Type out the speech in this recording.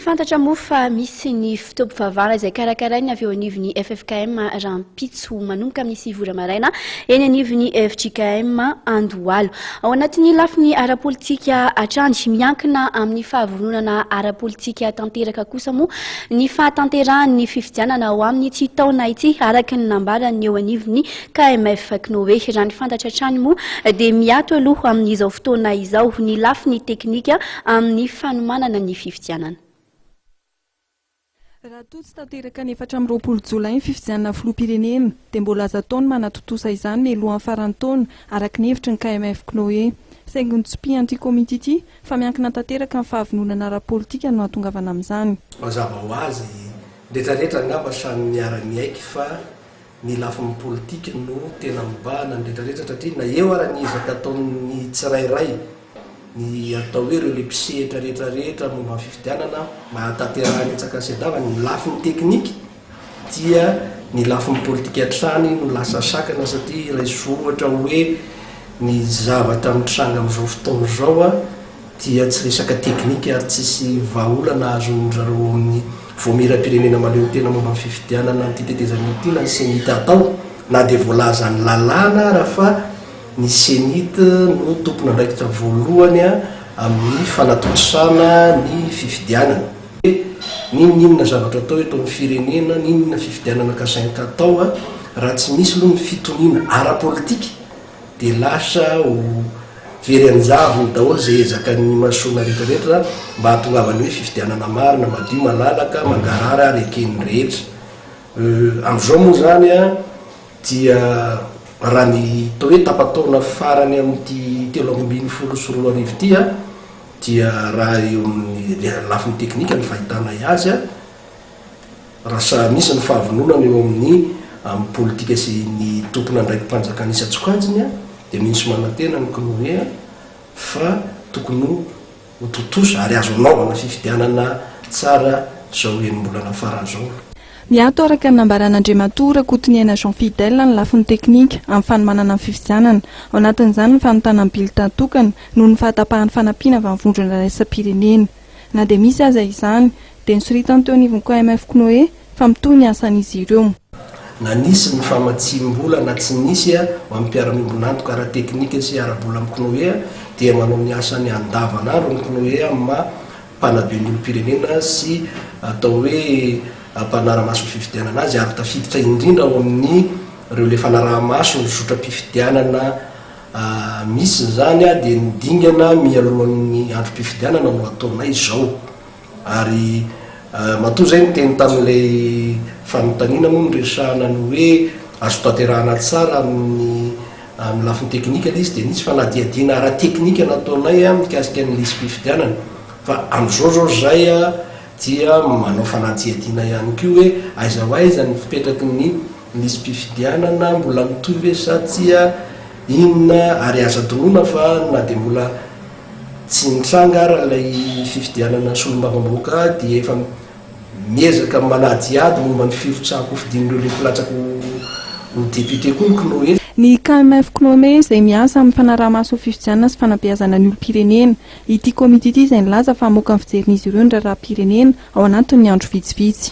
Fantatra moa fa misy ny fitaovam-pivavahana izay karakaraina avy eo anivon'ny FFKM Rampitso manomboka amin'ny 9 maraina eny anivon'ny FJKM Andohalo. Ao anatin'ny lafiny ara-politika Atrany miankina amin'ny fahavononana ara-politika tanteraka kosa moa ny fahatanteran'ny fifidianana ao amin'ny ity taona ity araka ny nambarany eo anivon'ny KMF Knoe. Raha ny fantatra hatrany moa dia miato aloha amin'izao fotoana izao ny lafiny teknika amin'ny fanomanana ny fifidianana. Raha totsy tanteraka ny 4 Jolay ny fifidianana filoham-pirenena dia mbola aza taona manatotosa izany ny alohan'ny faran'ny taona araka ny hevitry ny KMF Knoe. Saingy ny tsopihan'ity anty komity ity fa miankina tanteraka amin'ny fahavononana ara-politika no hatongavana amin'izany. Mazava ho azy rehetrarehetra angamba samy miara-miaiky fa ny lafin'ny politika no tena mibahana ny rehetrarehetra satria na eo ara ny ezaka ataon'ny tsirairay ny atao hoe ireo le mpisehatra rehetrarehetra momba ny fifidianana mahatanterahany tsakasedava ny lafin'ny teknika dia ny lafin'ny politika hatrany no lasa sakana satria raha ohatra hoe ny zavatra mitranga amin'izao fotoana izao dia tsy resaka teknika ary tsisy vahaolana azon'ny zareo amin'ny voamiram-pirenena maleo tena momba ny fifidianana ny titetezana ity na ny senita atao na dia voalaza ny lalàna raha fa ny senita no tompona andraikitra voalohany amin'ny fanatosana ny fifidianana. Ninona zavatra atao eto amin'ny firenena, ninona fifidianana kasainka atao raha tsy misy aloha ny fitoniana ara-politika dia lasa ho very anjavony daholo izay ezaka ny masoana rehetrarehetra mba hatongavany hoe fifidianana marina madio malalaka mangarara ary ekeny rehetra. Amin'izao moa zany dia raha ny tao hoe tapataona farany amin'ity 320 ity dia raha eo amin'ny lafiny teknika ny fahitana azy raha misy ny fahavononana eo amin'ny politika sy ny tompona ndraiky mpanjakana isa-tsokajiny dia misy manantena ny Knoe fa tokony ho totosa ary azo anaovana fifidianana tsara zao enim-bolana faran'izao. Miato araka ny nambaran'Andriamatora Rakotoniaina Jean Fidèle ny lafiny teknika amin'ny fanomanana ny fifidianana. Ao anatin'izany ny fanontana ny bulletin tokana noho ny fahatapahan'ny fanampiana avy amin'ny vondrona raisam-pirenena. Na dia misy aza izany dia nisoritany teo anivon'ny KMF Knoe fa mitohy ny asan'izy ireo. Na nisy ny famatsim-bola na tsy nisy amin'ny mpiara-miombonantoka ara-teknika sy ara-bola amin'ny Knoe dia manao ny asany andavanandro ny Knoe amin'ny mpanabe ny olo-pirenena sy atao hoe mpanara-maso ny fifidianana azy ary tafiditra indrindra ao amin'ny ireo le fanaraha-maso ny sotra-pifidianana misy zany dia nidingana mialohan'ny androm-pifidianana no ataonay izao ary matoa zay ny teny tamin'ilay fanontaniana moa nyresahana ny hoe azo tanterahana tsara amin'ny lafiny teknika izy dia nisy fanadiadiana ara-teknika nataonay mikasika n'lisy mpifidianana fa amin'izao zao zay dia manao fanadiadiana ihany koa hoe aiza ho aiza ny fipetraky ny lisy mpifidianana mbola mitohy ve satria inona ary aza donona fa na dia mbola tsy nitranga raha ilay fifidianana solom-bavamboaka dia efa miezaka manadiady momba ny firotsahako fidin'ireo le mpilatsaka ho député koa ny Knoe. Ny KMF Knoe izay miasa amin'ny fanaraha-maso fifidianana sy fanabeazana ny olo-pirenena. Ity komity ity izay nilaza fa hamoaka ny fijerin'izy ireo ny raharaham-pirenena ao anatin'ny andro vitsivitsy.